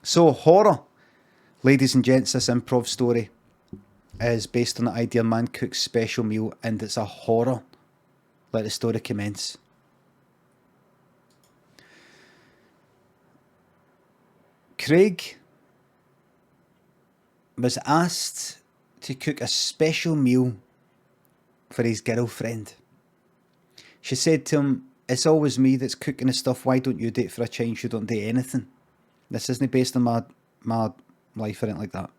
So, horror. Ladies and gents, this improv story is based on the idea man cooks special meal and it's a horror. Let the story commence. Craig was asked to cook a special meal for his girlfriend. She said to him, "It's always me that's cooking the stuff, why don't you do it for a change? You don't do anything." This isn't based on my life or anything like that.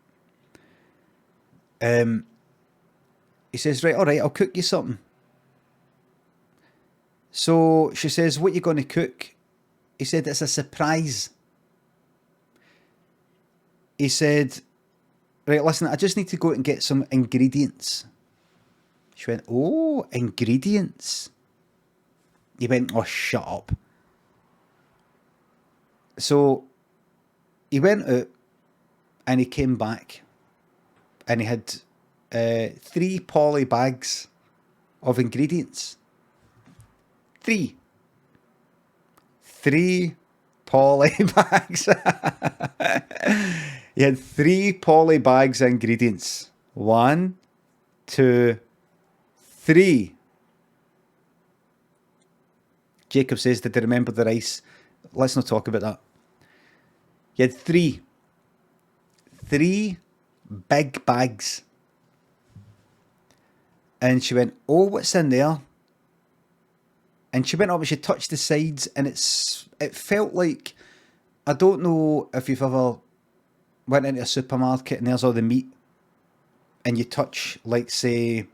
He says, "Right, alright, I'll cook you something." So she says, "What are you going to cook?" He said, "It's a surprise." He said, "Right, listen, I just need to go out and get some ingredients." She went, "Oh, ingredients." He went, "Oh, shut up." So he went out and he came back and he had 3 poly bags of ingredients. Three poly bags. He had 3 poly bags of ingredients. 1, 2, 3. Jacob says, "Did they remember the rice?" Let's not talk about that. He had 3 big bags. And she went, "Oh, what's in there?" And she went up and she touched the sides and it felt like, I don't know if you've ever went into a supermarket and there's all the meat and you touch, like, say,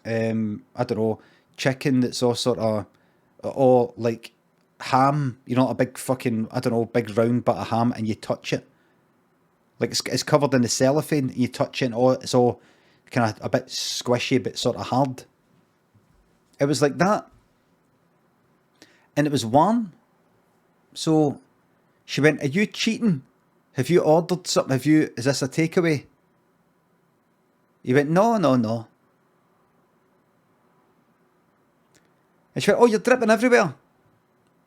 I don't know, chicken that's all sort of, or like ham, you know, a big fucking, I don't know, big round bit of ham, and you touch it. Like it's covered in the cellophane and you touch it and it's all kind of a bit squishy but sort of hard. It was like that. And it was warm. So she went, "Are you cheating? Have you ordered something? Is this a takeaway?" He went, No. And she went, "Oh, you're dripping everywhere.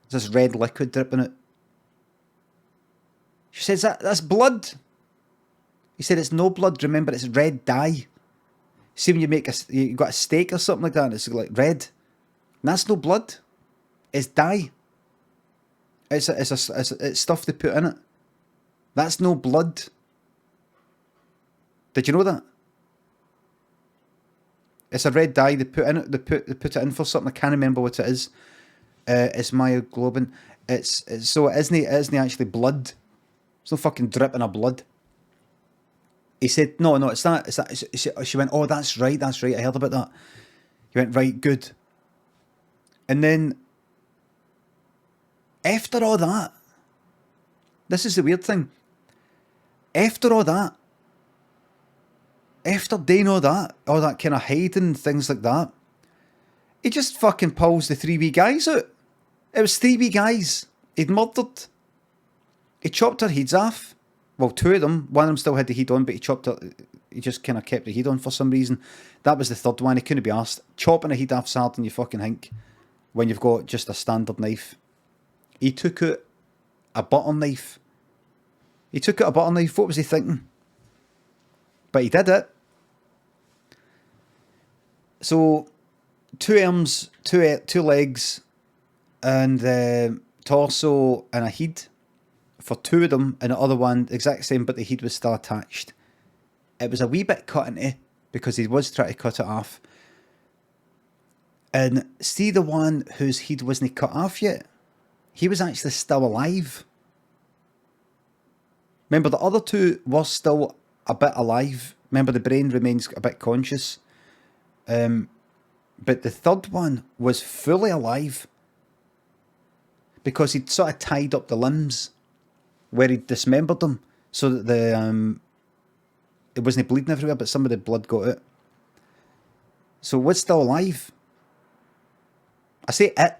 There's this red liquid dripping out." She says, "That's blood." He said, "It's no blood, remember, it's red dye. See when you got a steak or something like that and it's like red. And that's no blood. It's dye. It's stuff they put in it. That's no blood. Did you know that? It's a red dye they put in it. They put it in for something. I can't remember what it is. It's myoglobin. So it isn't actually blood. It's no fucking dripping of blood." He said, No, it's not. It's that. She went, "Oh, that's right. I heard about that." He went, "Right, good." And then, after all that, this is the weird thing. After all that, after doing all that kind of hiding, things like that, he just fucking pulls the 3 wee guys out. It was 3 wee guys he'd murdered. He chopped their heads off. Well, 2 of them. One of them still had the head on, but he just kind of kept the head on for some reason. That was the third one. He couldn't be asked. Chopping a head off's harder than you fucking think when you've got just a standard knife. He took out a butter knife. What was he thinking? But he did it. So 2 arms, 2 legs, and torso and a head for 2 of them, and the other one exact same, but the head was still attached. It was a wee bit cut into because he was trying to cut it off. And see the one whose head wasn't cut off yet? He was actually still alive. Remember, the other 2 were still a bit alive. Remember, the brain remains a bit conscious. But the third one was fully alive because he'd sort of tied up the limbs where he'd dismembered them so that it wasn't bleeding everywhere, but some of the blood got out. So what's still alive? I say it.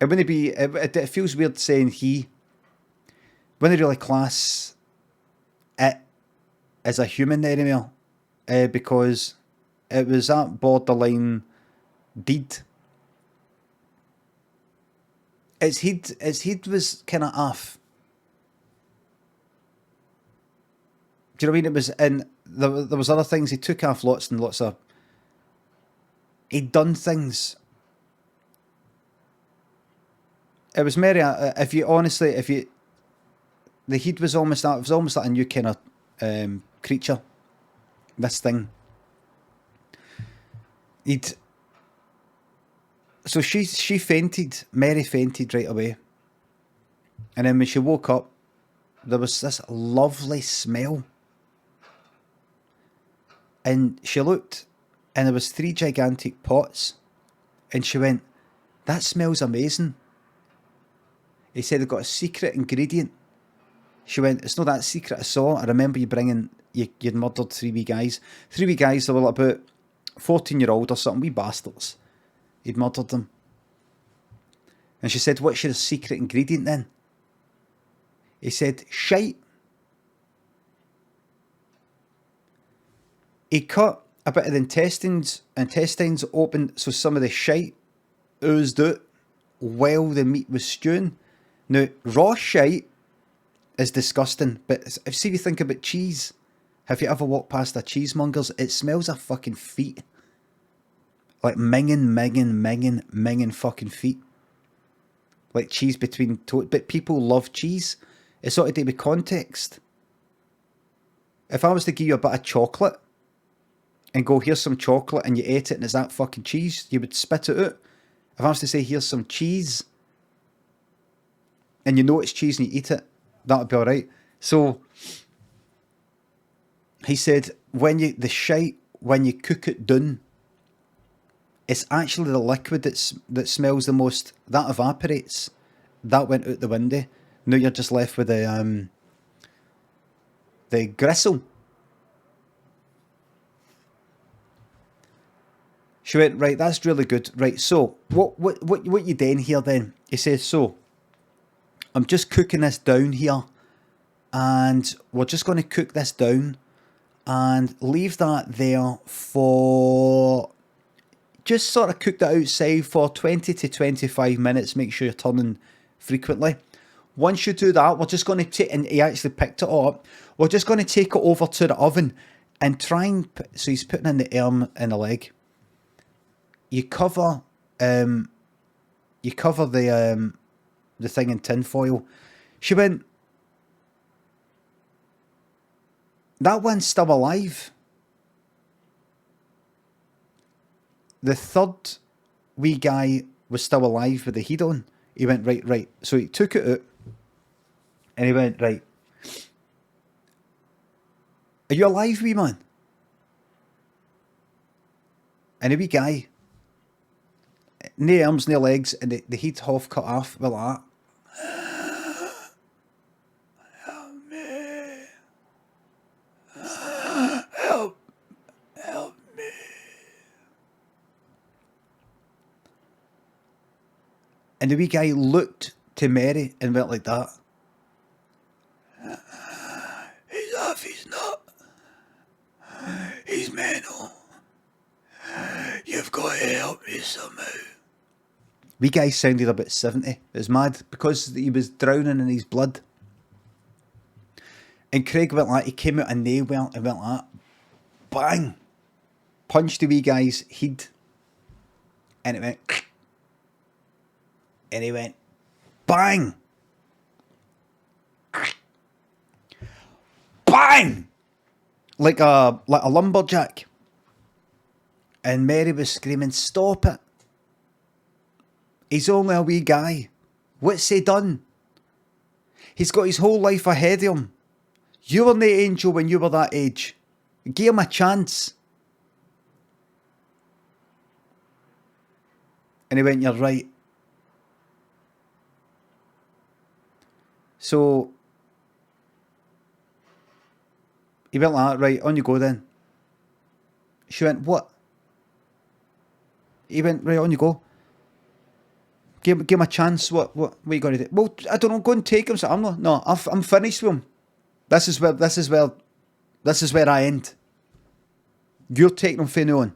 It wouldn't be. It feels weird saying he. Wouldn't really class it as a human anymore, because it was that borderline deed. Its head was kind of off. Do you know what I mean? It was, and there was other things. He took off lots and lots of. He'd done things. It was merry. If you honestly, if you, the heat was almost that. It was almost like a new kind of creature. This thing. He'd. So she fainted. Mary fainted right away. And then when she woke up, there was this lovely smell. And she looked, and there was 3 gigantic pots. And she went, that smells amazing. He said they've got a secret ingredient. She went, it's not that secret I saw. I remember you bringing, you'd murdered 3 wee guys. 3 wee guys, they were about 14-year-old or something, wee bastards. He'd murdered them. And she said, what's your secret ingredient then? He said, shite. He cut a bit of the intestines open so some of the shite oozed out while the meat was stewing. Now, raw shite is disgusting, but see if you think about cheese. Have you ever walked past a cheesemonger's? It smells of fucking feet. Like minging fucking feet. Like cheese between toes. But people love cheese. It's sort of to do with context. If I was to give you a bit of chocolate and go, here's some chocolate, and you ate it and it's that fucking cheese, you would spit it out. If I was to say, here's some cheese, and you know it's cheese and you eat it, that would be alright. So, he said, when you cook it down, it's actually the liquid that smells the most. That evaporates. That went out the window. Now you're just left with the gristle. She went, right, that's really good. Right, so what you doing here then? He says, so I'm just cooking this down here, and we're just going to cook this down and leave that there for, just sort of cook that outside for 20 to 25 minutes. Make sure you're turning frequently. Once you do that, we're just going to take, and he actually picked it up, we're just going to take it over to the oven and try and, so he's putting in the arm and the leg. You cover the thing in tin foil. She went, that one's still alive. The third wee guy was still alive with the heat on. He went, right. So he took it out and he went, right. Are you alive, wee man? And the wee guy, no arms, no legs, and the heat half cut off with that. Help me. Help me. And the wee guy looked to Mary and went like that. He's off, he's not. He's mental. You've got to help me somehow. Wee guy sounded about 70. It was mad because he was drowning in his blood. And Craig went like, he came out a nail well and went like that. Bang! Punched the wee guy's head. And it went. And he went. Bang! Bang! Like a lumberjack. And Mary was screaming, stop it. He's only a wee guy. What's he done? He's got his whole life ahead of him. You were no angel when you were that age. Give him a chance. And he went, you're right. So, he went like that, right, on you go then. She went, what? He went, right, on you go. Give him a chance. What are you going to do? Well, I don't know. Go and take him. So I'm not. No, I'm finished with him. This is where I end. You're taking him for now on.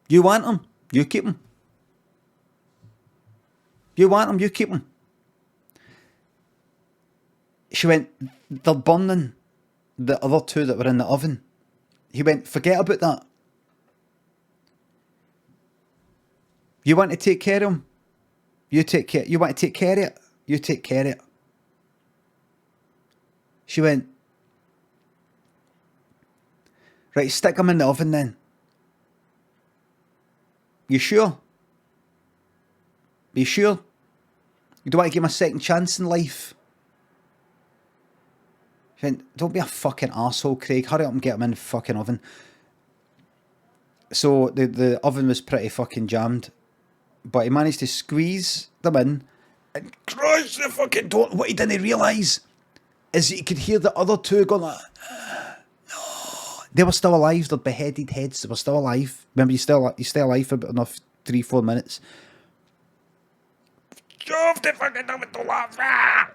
You want him? You keep him. You want him? You keep him. She went, they're burning. the other two that were in the oven. He went, forget about that. You want to take care of him? You take care. You want to take care of it? You take care of it. She went, right, stick him in the oven then. You sure? Are you sure? You don't want to give him a second chance in life? She went, don't be a fucking arsehole, Craig. Hurry up and get him in the fucking oven. So the oven was pretty fucking jammed. But he managed to squeeze them in and crush the fucking door. What he didn't realise is that he could hear the other two going like, no. They were still alive. Their beheaded heads, they were still alive. Remember, you stay alive for about enough 3-4 minutes. Shove the fucking oven to laugh.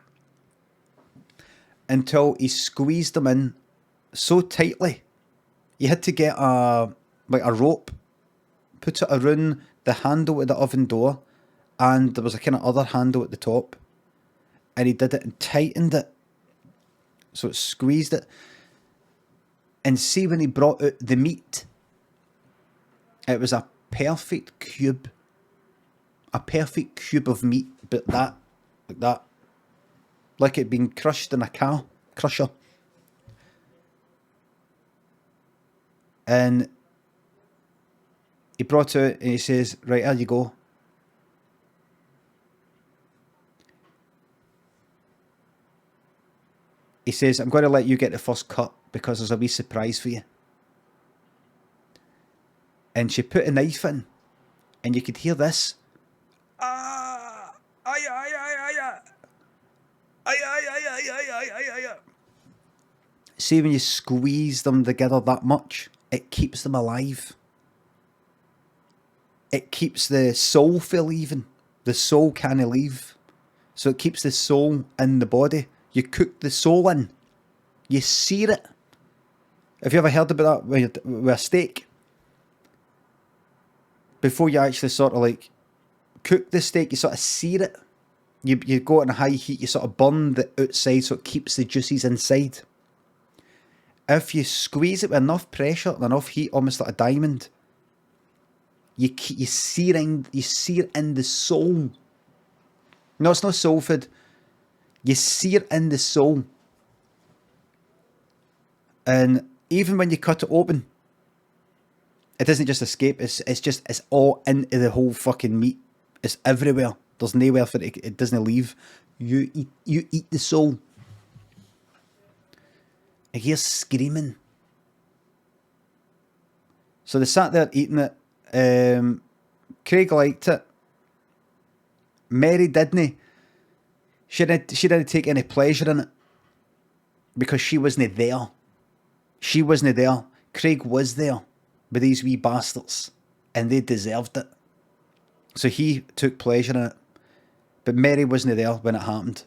Until he squeezed them in so tightly, you had to get a rope, put it around the handle of the oven door, and there was a kind of other handle at the top, and he did it and tightened it, so it squeezed it. And see, when he brought out the meat, it was a perfect cube of meat, but like that, like it'd been crushed in a car crusher. And he brought it out and he says, right, here you go. He says, I'm going to let you get the first cut because there's a wee surprise for you. And she put a knife in, and you could hear this. See, when you squeeze them together that much, it keeps them alive. It keeps the soul from leaving. The soul can't leave. So it keeps the soul in the body. You cook the soul in. You sear it. Have you ever heard about that with a steak? Before you actually sort of like cook the steak, you sort of sear it. You go on a high heat, you sort of burn the outside so it keeps the juices inside. If you squeeze it with enough pressure and enough heat, almost like a diamond, you sear in the soul. No, it's not soul food. You sear in the soul. And even when you cut it open, it doesn't just escape. It's all into the whole fucking meat. It's everywhere. There's nowhere for it. It doesn't leave. You eat the soul. I hear screaming. So they sat there eating it. Craig liked it. Mary didn't. She didn't take any pleasure in it because she wasn't there. She wasn't there. Craig was there with these wee bastards, and they deserved it. So he took pleasure in it. But Mary wasn't there when it happened.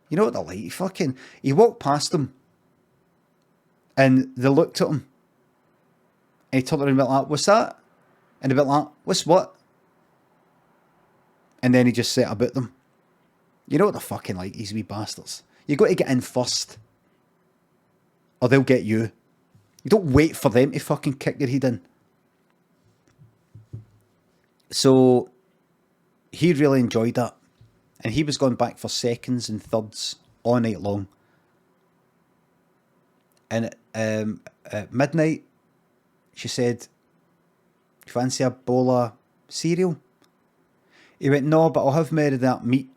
You know what they're like? He walked past them, and they looked at him, and he turned around and went like, what's that? And they went like, what's what? And then he just set about them. You know what they're fucking like, these wee bastards. You got to get in first, or they'll get you. You don't wait for them to fucking kick your head in. So he really enjoyed that. And he was going back for seconds and thirds all night long. And at midnight, she said, you fancy a bowl of cereal? He went, no, but I'll have more of that meat.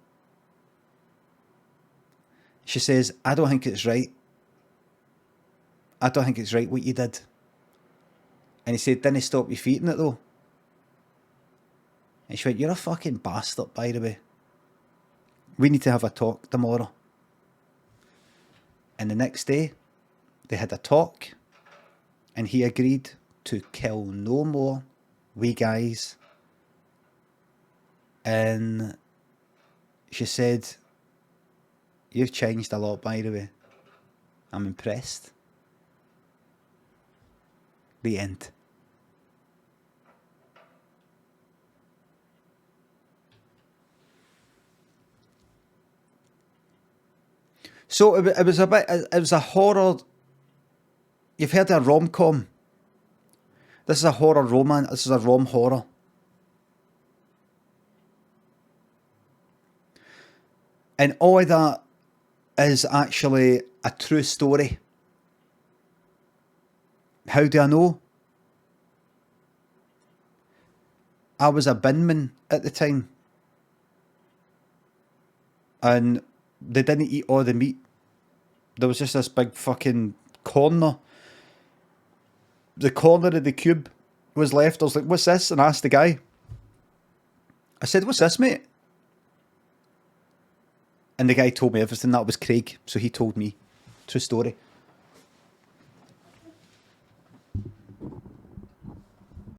She says, I don't think it's right. I don't think it's right what you did. And he said, didn't stop you eating it though. And she went, you're a fucking bastard, by the way. We need to have a talk tomorrow. And the next day, they had a talk, and he agreed to kill no more wee guys. And she said, you've changed a lot, by the way. I'm impressed. The end. So it was a bit. It was a horror. You've heard of a rom-com. This is a horror romance. This is a rom horror. And all of that is actually a true story. How do I know? I was a binman at the time. And they didn't eat all the meat. There was just this big fucking corner. The corner of the cube was left. I was like, what's this? And I asked the guy. I said, what's this, mate? And the guy told me everything. That was Craig. So he told me. True story.